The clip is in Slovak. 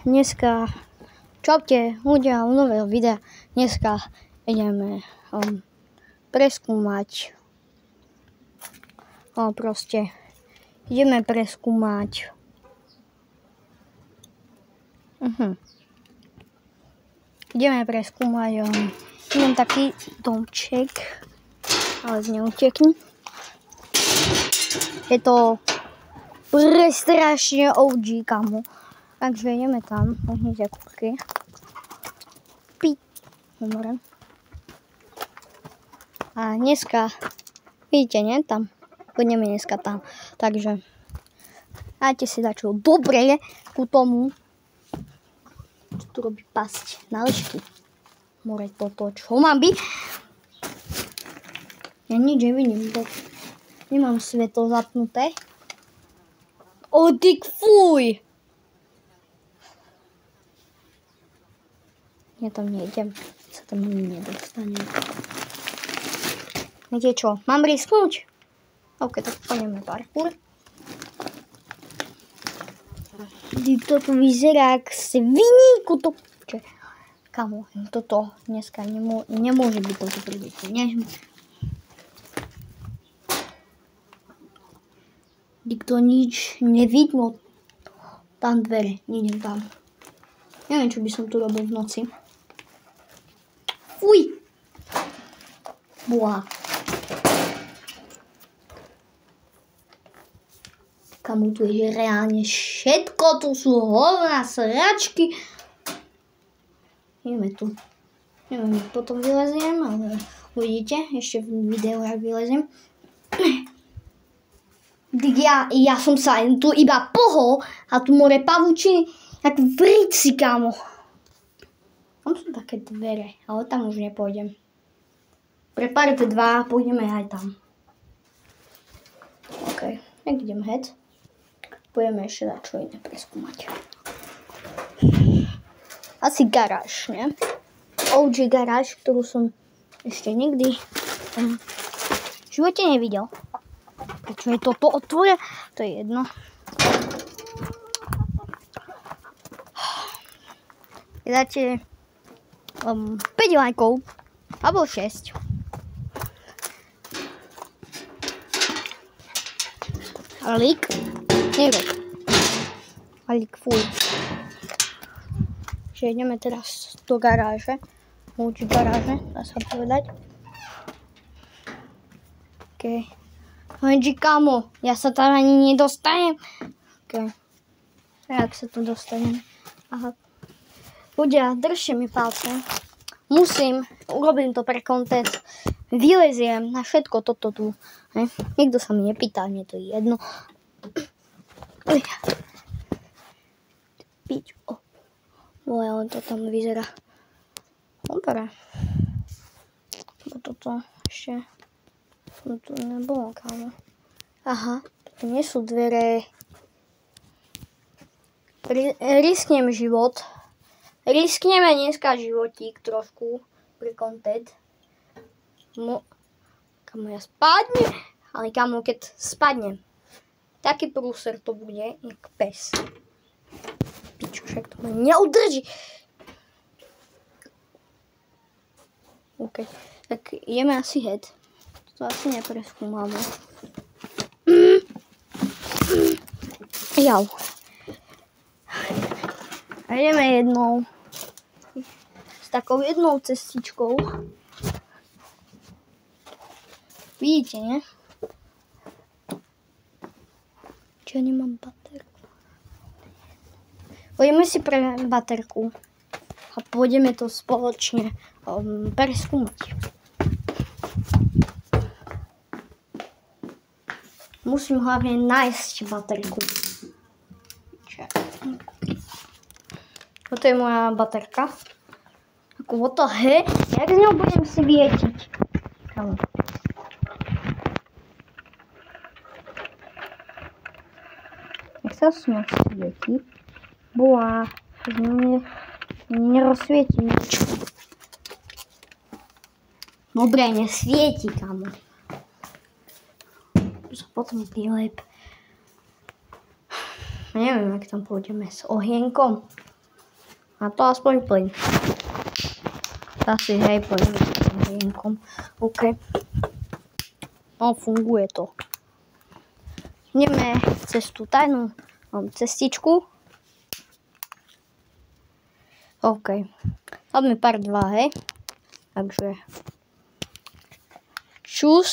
dneska čaute ľudia u nového videa. Dneska ideme preskúmať ideme preskúmať idem taký domček, ale neutekni. Je to prestrašne OG, kamo. Takže ideme tam, hneď kúrky. Dobre. A dneska, vidíte, nie? Tam. Pôjdeme dneska tam. Takže, dajte si dačo dobre ku tomu. Čo tu robí pasť na lišky. More toto, čo mám byť? Ja nič nevidím. Nemám svetlo zapnuté. O, ty fuj! Ja tam nejdem. Sa tam ani nedostane. Viete čo? Mám risknúť? OK, tak pôjdeme parkour. To tu vyzerá jak sviníku. Kamo, toto dneska nemôže byť toto príliš. Nikto nič nevidno. Tam dvere, nejdem tam. Neviem, čo by som tu robil v noci. Fuj! Boha. Kamu tu je reálne všetko, tu sú hovná sračky. Ideme tu. Neviem, potom vyleziem, ale uvidíte, ešte v videu, jak vyleziem. Ja som sa tu iba pohol a tu more pavučiny, jak v rici, kámo. Tam sú také dvere, ale tam už nepôjdem. Prepárate dva, pôjdeme aj tam. OK, jak idem head, pôjdeme ešte dať čo iné preskúmať. Asi garáž, ne? OG garáž, ktorú som ešte nikdy v živote nevidel. Prečo je toto otvorené? To je jedno. Dáte 5 lajkov, alebo 6. Alík, nerob. Alík, fuj. Že ideme teraz do garáže. Môj garáže, dá sa povedať. OK. Lenže kamo, ja sa tam ani nedostanem. OK. Jak sa tu dostanem? Aha. Ľudia, držte mi palce. Urobím to pre content. Vyleziem na všetko toto tu. Nikto sa mi nepýta, mne to je jedno. Pič. Ale to tam vyzerá. Dobre. Toto ešte. Tu nebolo, kámo. Aha, tu nie sú dvere. Risknem život. Riskneme dneska životík trošku pri content. Kamo, ja spadnem. Ale kamo, keď spadnem, taký prúser to bude, jak pes. Pičo, však to ma neudrží. OK, tak ideme asi head. To asi nepreskúmame. Jau. A ideme s takou jednou cestičkou. Vidíte, ne? Čo, nemám baterku? Pôjdeme si pre baterku. A pôjdeme to spoločne preskúmať. Musím hlavne nájsť baterku. Toto je moja baterka. Ako to he, jak z ňou budem svietiť? Kamo. Jak sa s ňou svieti? Boha, z ňou nerozsvieti nič. Dobre, nesvieti, kamo. Potom vylep. Neviem, jak tam pôjdeme s ohienkom. A to aspoň plyn. Asi hej, plyn. OK. No, funguje to. Ideme cez tú tajnú cestičku. OK. Máme part 2, hej. Takže čus.